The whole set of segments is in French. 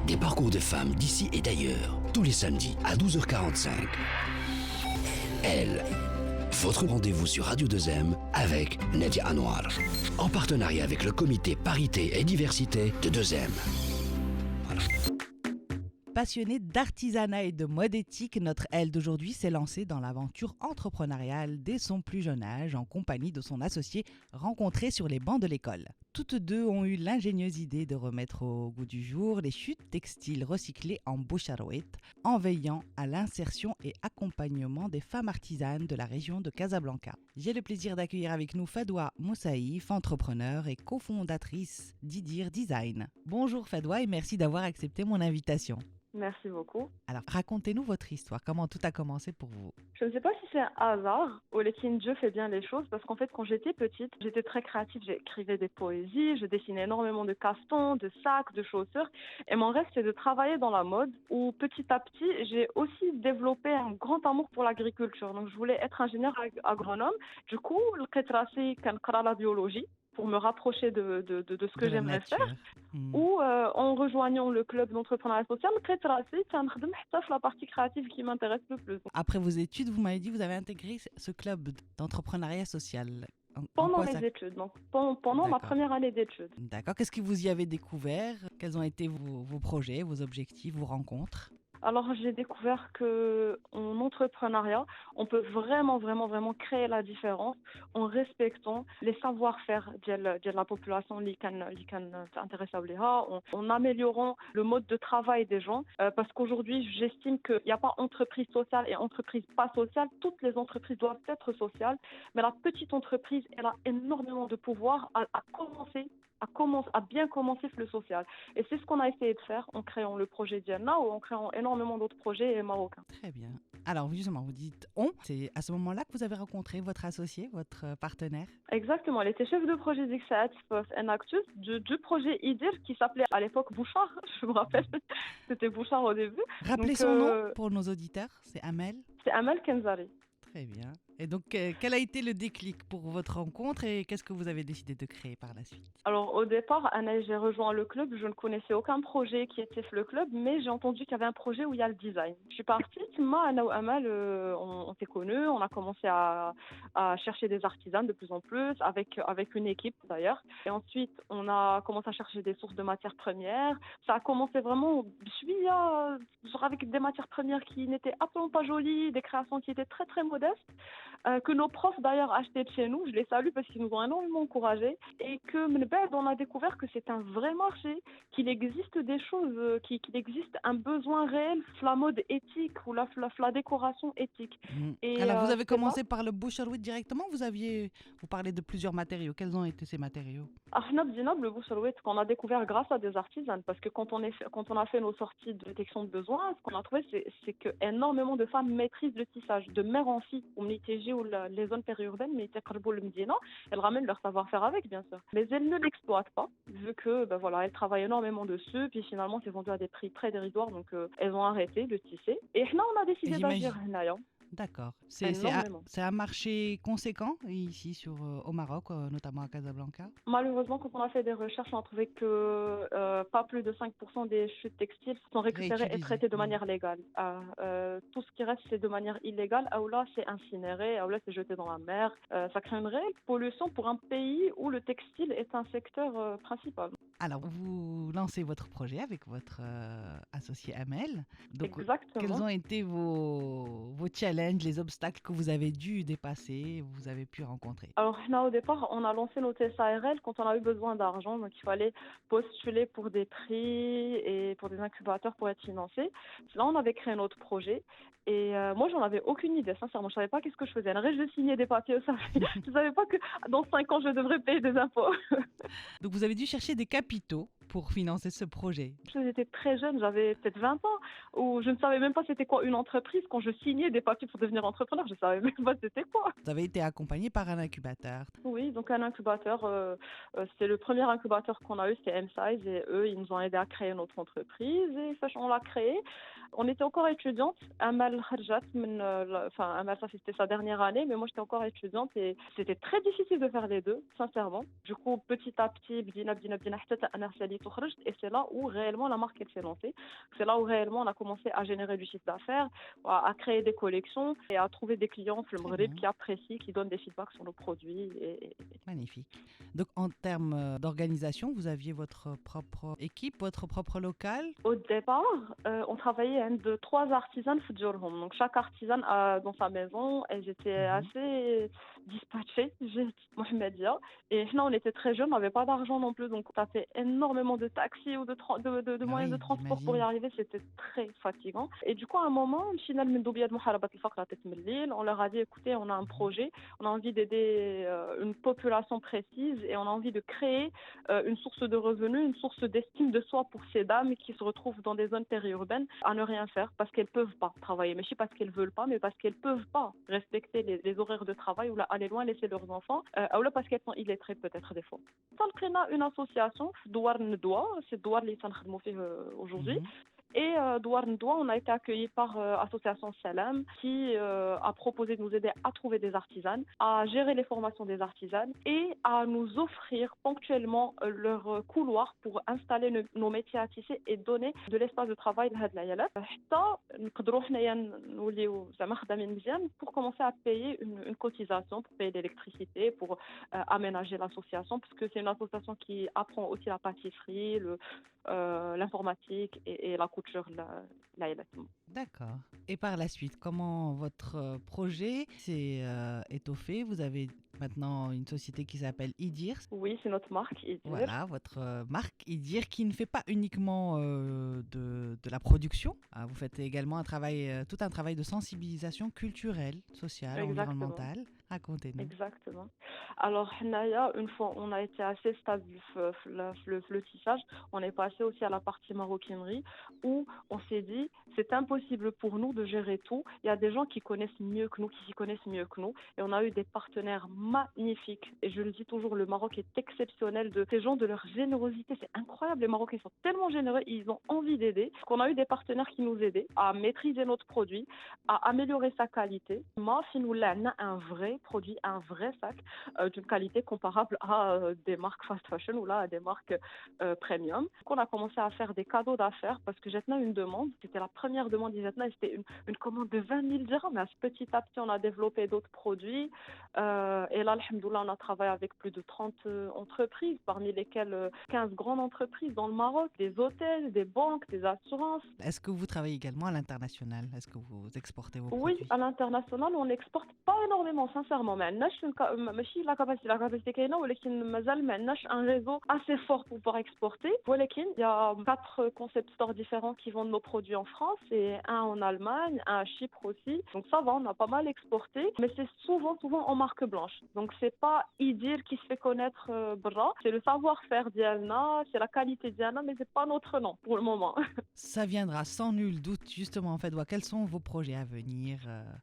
Des parcours de femmes d'ici et d'ailleurs, tous les samedis à 12h45. Elle, votre rendez-vous sur Radio 2M avec Nadia Anwar, en partenariat avec le comité Parité et Diversité de 2M. Voilà. Passionnée d'artisanat et de mode éthique, notre Elle d'aujourd'hui s'est lancée dans l'aventure entrepreneuriale dès son plus jeune âge en compagnie de son associé rencontré sur les bancs de l'école. Toutes deux ont eu l'ingénieuse idée de remettre au goût du jour les chutes textiles recyclées en Boucharouet en veillant à l'insertion et accompagnement des femmes artisanes de la région de Casablanca. J'ai le plaisir d'accueillir avec nous Fadwa Moussaïf, entrepreneur et cofondatrice d'Idir Design. Bonjour Fadwa et merci d'avoir accepté mon invitation. Merci beaucoup. Alors, racontez-nous votre histoire. Comment tout a commencé pour vous? Je ne sais pas si c'est un hasard ou lequel Dieu fait bien les choses parce qu'en fait, quand j'étais petite, j'étais très créative. J'écrivais des poésies, je dessinais énormément de castons, de sacs, de chaussures. Et mon rêve, c'est de travailler dans la mode où petit à petit, j'ai aussi développé un grand amour pour l'agriculture. Donc, je voulais être ingénieur agronome. Du coup, la biologie pour me rapprocher de ce que j'aimerais faire. Ou en rejoignant le club d'entrepreneuriat social, c'est la partie créative qui m'intéresse le plus. Après vos études, vous m'avez dit que vous avez intégré ce club d'entrepreneuriat social. Pendant les études, donc pendant ma première année d'études. D'accord. Qu'est-ce que vous y avez découvert? Quels ont été vos projets, vos objectifs, vos rencontres? Alors, j'ai découvert que en entrepreneuriat, on peut vraiment créer la différence en respectant les savoir-faire de la population qui s'intéresse à l'IA, en améliorant le mode de travail des gens. Parce qu'aujourd'hui, j'estime qu'il n'y a pas entreprise sociale et entreprise pas sociale. Toutes les entreprises doivent être sociales, mais la petite entreprise, elle a énormément de pouvoir à bien commencer le social. Et c'est ce qu'on a essayé de faire en créant le projet Diana ou en créant énormément d'autres projets marocains. Très bien. Alors justement, vous dites on, c'est à ce moment-là que vous avez rencontré votre associé, votre partenaire? Exactement, elle était chef de projet d'Ixat and Actus du projet IDIR qui s'appelait à l'époque Bouchard, je me rappelle, c'était Bouchard au début. Rappelez son nom pour nos auditeurs, c'est Amel? C'est Amel Kenzari. Très bien. Et donc, quel a été le déclic pour votre rencontre et qu'est-ce que vous avez décidé de créer par la suite? Alors, au départ, Anna, j'ai rejoint le club. Je ne connaissais aucun projet qui était le club, mais j'ai entendu qu'il y avait un projet où il y a le design. Je suis partie, Anna ou Amal, on s'est connus, on a commencé à chercher des artisans de plus en plus, avec une équipe d'ailleurs. Et ensuite, on a commencé à chercher des sources de matières premières. Ça a commencé vraiment, avec des matières premières qui n'étaient absolument pas jolies, des créations qui étaient très très modestes. Que nos profs d'ailleurs achetaient de chez nous, je les salue parce qu'ils nous ont énormément encouragés et que on a découvert que c'est un vrai marché, qu'il existe des choses, qu'il existe un besoin réel la mode éthique ou la décoration éthique. Et alors vous avez commencé par le Boucharouet directement, vous parlez de plusieurs matériaux, quels ont été ces matériaux? Le Boucharouet qu'on a découvert grâce à des artisans parce que quand on a fait nos sorties de détection de besoins, ce qu'on a trouvé c'est que énormément de femmes maîtrisent le tissage de mère en fille ou ou les zones périurbaines, mais elles ramènent leur savoir-faire avec, bien sûr. Mais elles ne l'exploitent pas, vu que, elles travaillent énormément dessus, puis finalement, c'est vendu à des prix très dérisoires, donc elles ont arrêté de tisser. Et là, on a décidé d'agir. D'accord. C'est un marché conséquent ici au Maroc, notamment à Casablanca? Malheureusement, quand on a fait des recherches, on a trouvé que pas plus de 5% des chutes textiles sont récupérées et traitées de manière légale. Tout ce qui reste, c'est de manière illégale. Là, c'est incinéré, là, c'est jeté dans la mer. Ça crée une réelle pollution pour un pays où le textile est un secteur principal. Alors, vous lancez votre projet avec votre associé Amel. Donc, exactement. Quels ont été vos challenges, les obstacles que vous avez dû dépasser, vous avez pu rencontrer? Alors, là, au départ, on a lancé nos SARL quand on a eu besoin d'argent. Donc, il fallait postuler pour des prix et pour des incubateurs pour être financé. Là, on avait créé notre projet. Et moi, j'en avais aucune idée, sincèrement. Je savais pas qu'est-ce que je faisais. Je signais des papiers. Je savais pas que dans 5 ans, je devrais payer des impôts. Donc, vous avez dû chercher des capitaux pour financer ce projet? J'étais très jeune, j'avais peut-être 20 ans, où je ne savais même pas c'était quoi une entreprise. Quand je signais des papiers pour devenir entrepreneur, je ne savais même pas c'était quoi. Vous avez été accompagné par un incubateur? Oui, donc un incubateur, c'est le premier incubateur qu'on a eu, c'est M-Size, et eux, ils nous ont aidé à créer notre entreprise, et on l'a créée. On était encore étudiante, Amal Kharjat, Amal, ça c'était sa dernière année, mais moi j'étais encore étudiante, et c'était très difficile de faire les deux, sincèrement. Du coup, petit à petit, bdina, et c'est là où réellement la marque elle s'est lancée. C'est là où réellement on a commencé à générer du chiffre d'affaires, à créer des collections et à trouver des clients sur le Très Maghreb bien. qui apprécient, qui donnent des feedbacks sur nos produits. Magnifique. Donc, en termes d'organisation, vous aviez votre propre équipe, votre propre local? Au départ, on travaillait de 3 artisans Fudjurhom. Donc chaque artisan a dans sa maison et j'étais Mhm. assez dispatchée, j'ai Mohamedia. Et nous, on était très jeunes, on n'avait pas d'argent non plus. Donc ça fait énormément de taxis ou de Ah moyens de oui, transport pour y j'imagine. arriver. C'était très fatigant. Et du coup, à un moment, مشينا للمندوبية محاربة الفقر تاع تمليل. On leur a dit, écoutez, on a un Mhm. projet, on a envie d'aider une population précise et on a envie de créer une source de revenus, une source d'estime de soi pour ces dames qui se retrouvent dans des zones périurbaines à ne rien faire parce qu'elles peuvent pas travailler. Mais pas parce qu'elles veulent pas, mais parce qu'elles peuvent pas respecter les horaires de travail ou là, aller loin, laisser leurs enfants, ou là parce qu'elles sont illettrées peut-être des fois. On a une association, Douar Ndoua, c'est Douar اللي تنخدموا فيه aujourd'hui. Mhm. Et Douar Ndoua, on a été accueillis par Association Salam qui a proposé de nous aider à trouver des artisanes, à gérer les formations des artisanes et à nous offrir ponctuellement leur couloir pour installer nos métiers à tisser et donner de l'espace de travail لهاد العيالات حتى نقدروا حنايا نوليو زعما خدامين مزيان pour commencer à payer une cotisation pour payer l'électricité, pour aménager l'association parce que c'est une association qui apprend aussi la pâtisserie, l'informatique et la couture là D'accord. Et par la suite, comment votre projet s'est étoffé? Vous avez maintenant une société qui s'appelle Idir. Oui, c'est notre marque, Idir. Voilà, votre marque Idir qui ne fait pas uniquement de la production. Ah, vous faites également tout un travail de sensibilisation culturelle, sociale, Exactement. environnementale. Racontez-nous. Exactement. Alors, Naya, une fois on a été assez stable le tissage, on est passé aussi à la partie maroquinerie où on s'est dit c'est impossible pour nous de gérer tout. Il y a des gens qui connaissent mieux que nous, qui s'y connaissent mieux que nous. Et on a eu des partenaires magnifiques. Et je le dis toujours, le Maroc est exceptionnel de ces gens, de leur générosité. C'est incroyable. Les Marocains sont tellement généreux, ils ont envie d'aider. On a eu des partenaires qui nous aidaient à maîtriser notre produit, à améliorer sa qualité. Moi, si nous l'avons un vrai produit, un vrai sac d'une qualité comparable à des marques fast fashion ou là à des marques premium. Donc, on a commencé à faire des cadeaux d'affaires parce que j'ai tenu une demande. C'était la première demande d'Izetna et c'était une commande de 20 000 dirhams. Mais petit à petit, on a développé d'autres produits. Et là, alhamdoulilah, on a travaillé avec plus de 30 entreprises, parmi lesquelles 15 grandes entreprises dans le Maroc, des hôtels, des banques, des assurances. Est-ce que vous travaillez également à l'international? Est-ce que vous exportez vos Oui, produits? à l'international, on n'exporte pas énormément, sincèrement. Mais la capacité qu'il y a, mais un réseau assez fort pour pouvoir exporter. Il y a 4 concept stores différents qui vendent nos produits en France et un en Allemagne, un à Chypre aussi. Donc ça va, on a pas mal exporté, mais c'est souvent en marque blanche. Donc c'est pas Idir qui se fait connaître bra, c'est le savoir-faire d'Yalna, c'est la qualité d'Yalna, mais c'est pas notre nom pour le moment. Ça viendra sans nul doute, justement, en fait. Quels sont vos projets à venir,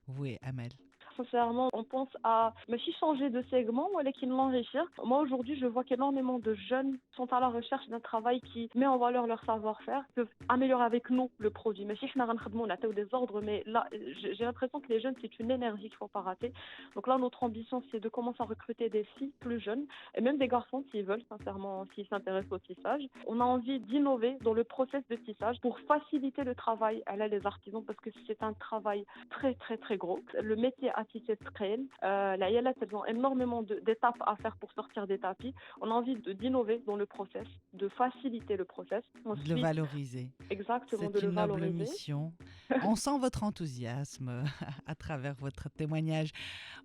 vous et Amel? Sincèrement, on pense à changer de segment ou qui l'enrichir. Moi, aujourd'hui, je vois qu'énormément de jeunes sont à la recherche d'un travail qui met en valeur leur savoir-faire, peuvent améliorer avec nous le produit. Mais si on a des ordres, mais là, j'ai l'impression que les jeunes, c'est une énergie qu'il ne faut pas rater. Donc là, notre ambition, c'est de commencer à recruter des filles plus jeunes et même des garçons s'ils veulent, sincèrement, s'ils s'intéressent au tissage. On a envie d'innover dans le process de tissage pour faciliter le travail à les artisans parce que c'est un travail très, très, très gros. Le métier à tisser traîne. La Yalat, elles ont énormément d'étapes à faire pour sortir des tapis. On a envie d'innover dans le process, de faciliter le process. De le valoriser. Exactement, de C'est le une noble valoriser. mission. On sent votre enthousiasme à travers votre témoignage.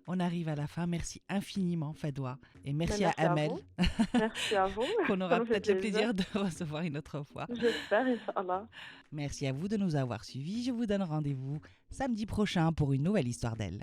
On arrive à la fin. Merci infiniment, Fadwa. Et merci à Amel. Merci à vous. Qu'on aura peut-être le plaisir de recevoir une autre fois. J'espère, Inch'Allah. Merci à vous de nous avoir suivis. Je vous donne rendez-vous samedi prochain pour une nouvelle histoire d'elle.